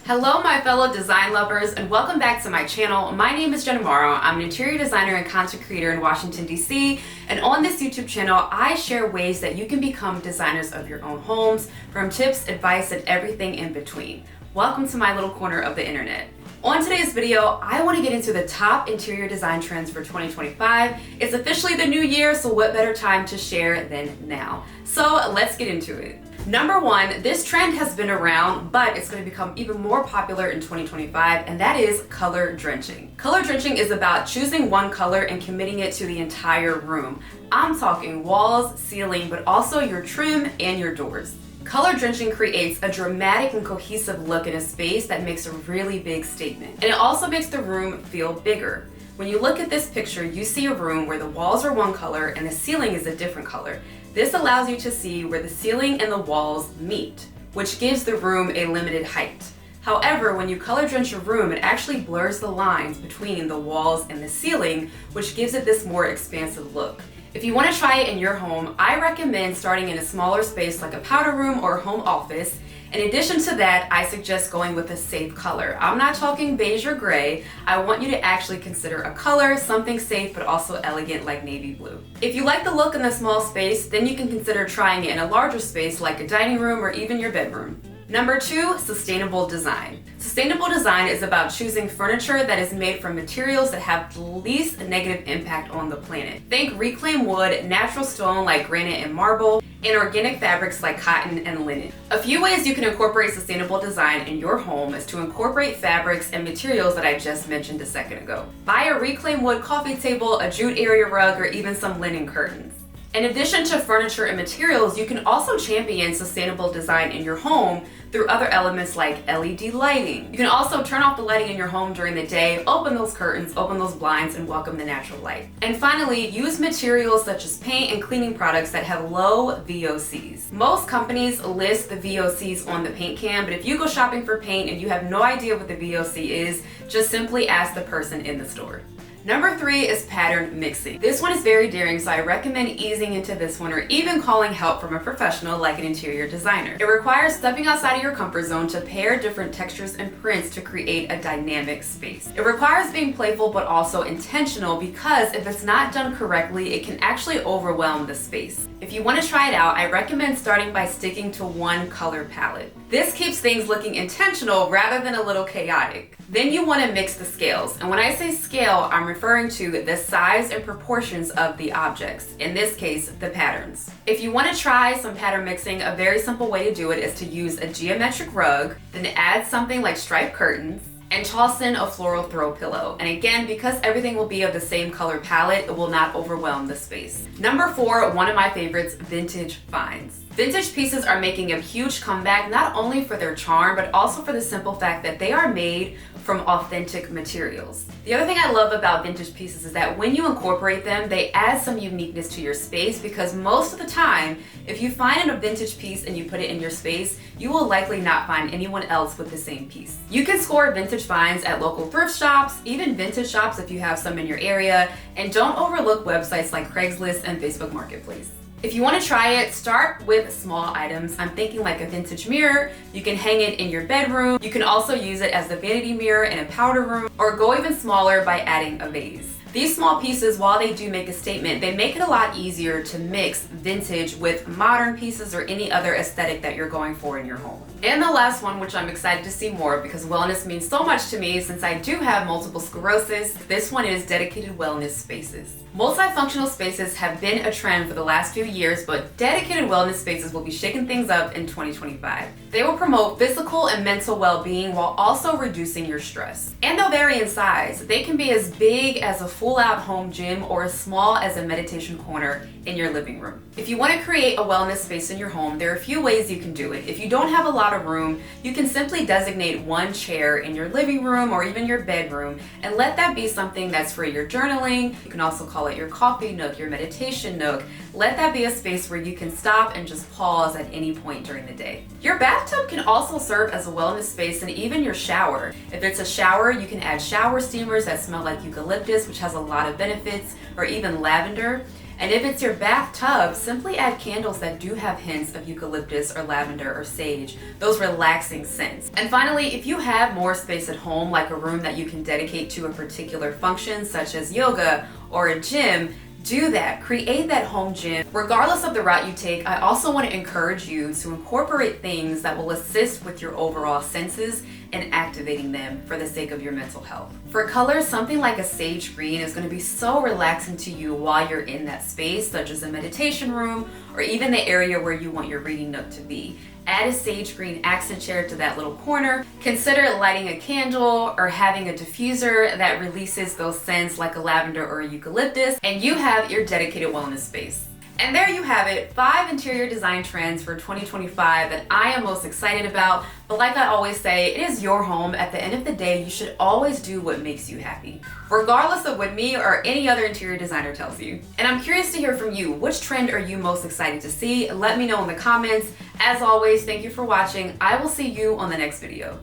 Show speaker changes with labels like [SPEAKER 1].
[SPEAKER 1] Hello my fellow design lovers and welcome back to my channel. My name is Jenna Morrow. I'm an interior designer and content creator in Washington, D.C. And on this YouTube channel, I share ways that you can become designers of your own homes, from tips, advice, and everything in between. Welcome to my little corner of the internet. On today's video, I want to get into the top interior design trends for 2025. It's officially the new year, so what better time to share than now? So let's get into it. Number one, this trend has been around, but it's going to become even more popular in 2025, and that is color drenching. Color drenching is about choosing one color and committing it to the entire room. I'm talking walls, ceiling, but also your trim and your doors. Color drenching creates a dramatic and cohesive look in a space that makes a really big statement. And it also makes the room feel bigger. When you look at this picture, you see a room where the walls are one color and the ceiling is a different color. This allows you to see where the ceiling and the walls meet, which gives the room a limited height. However, when you color drench a room, it actually blurs the lines between the walls and the ceiling, which gives it this more expansive look. If you want to try it in your home, I recommend starting in a smaller space like a powder room or home office. In addition to that, I suggest going with a safe color. I'm not talking beige or gray. I want you to actually consider a color, something safe but also elegant like navy blue. If you like the look in a small space, then you can consider trying it in a larger space like a dining room or even your bedroom. Number two, sustainable design. Sustainable design is about choosing furniture that is made from materials that have the least negative impact on the planet. Think reclaimed wood, natural stone like granite and marble, and organic fabrics like cotton and linen. A few ways you can incorporate sustainable design in your home is to incorporate fabrics and materials that I just mentioned a second ago. Buy a reclaimed wood coffee table, a jute area rug, or even some linen curtains. In addition to furniture and materials, you can also champion sustainable design in your home through other elements like LED lighting. You can also turn off the lighting in your home during the day, open those curtains, open those blinds, and welcome the natural light. And finally, use materials such as paint and cleaning products that have low VOCs. Most companies list the VOCs on the paint can, but if you go shopping for paint and you have no idea what the VOC is, just simply ask the person in the store. Number three is pattern mixing. This one is very daring, so I recommend easing into this one or even calling help from a professional like an interior designer. It requires stepping outside of your comfort zone to pair different textures and prints to create a dynamic space. It requires being playful but also intentional, because if it's not done correctly, it can actually overwhelm the space. If you want to try it out, I recommend starting by sticking to one color palette. This keeps things looking intentional rather than a little chaotic. Then you want to mix the scales. And when I say scale, I'm referring to the size and proportions of the objects. In this case, the patterns. If you want to try some pattern mixing, a very simple way to do it is to use a geometric rug, then add something like striped curtains, and toss in a floral throw pillow. And again, because everything will be of the same color palette, it will not overwhelm the space. Number four, one of my favorites, vintage finds. Vintage pieces are making a huge comeback, not only for their charm, but also for the simple fact that they are made from authentic materials. The other thing I love about vintage pieces is that when you incorporate them, they add some uniqueness to your space, because most of the time, if you find a vintage piece and you put it in your space, you will likely not find anyone else with the same piece. You can score vintage finds at local thrift shops, even vintage shops if you have some in your area, and don't overlook websites like Craigslist and Facebook Marketplace. If you want to try it, start with small items. I'm thinking like a vintage mirror. You can hang it in your bedroom. You can also use it as the vanity mirror in a powder room, or go even smaller by adding a vase. These small pieces, while they do make a statement, they make it a lot easier to mix vintage with modern pieces or any other aesthetic that you're going for in your home. And the last one, which I'm excited to see more because wellness means so much to me since I do have multiple sclerosis, this one is dedicated wellness spaces. Multifunctional spaces have been a trend for the last few years, but dedicated wellness spaces will be shaking things up in 2025. They will promote physical and mental well-being while also reducing your stress. And they'll vary in size. They can be as big as a full-out home gym or as small as a meditation corner in your living room. If you want to create a wellness space in your home, there are a few ways you can do it. If you don't have a lot of room, you can simply designate one chair in your living room or even your bedroom and let that be something that's for your journaling. You can also call it your coffee nook, your meditation nook. Let that be a space where you can stop and just pause at any point during the day. Your bathtub can also serve as a wellness space, and even your shower. If it's a shower, you can add shower steamers that smell like eucalyptus, which has a lot of benefits, or even lavender. And if it's your bathtub, simply add candles that do have hints of eucalyptus or lavender or sage, those relaxing scents. And finally, if you have more space at home, like a room that you can dedicate to a particular function, such as yoga or a gym, do that. Create that home gym. Regardless of the route you take, I also want to encourage you to incorporate things that will assist with your overall senses and activating them for the sake of your mental health. For colors, something like a sage green is going to be so relaxing to you while you're in that space, such as a meditation room or even the area where you want your reading nook to be. Add a sage green accent chair to that little corner. Consider lighting a candle or having a diffuser that releases those scents like a lavender or a eucalyptus, and you have your dedicated wellness space. And there you have it, 5 interior design trends for 2025 that I am most excited about. But like I always say, it is your home. At the end of the day, you should always do what makes you happy, regardless of what me or any other interior designer tells you. And I'm curious to hear from you. Which trend are you most excited to see? Let me know in the comments. As always, thank you for watching. I will see you on the next video.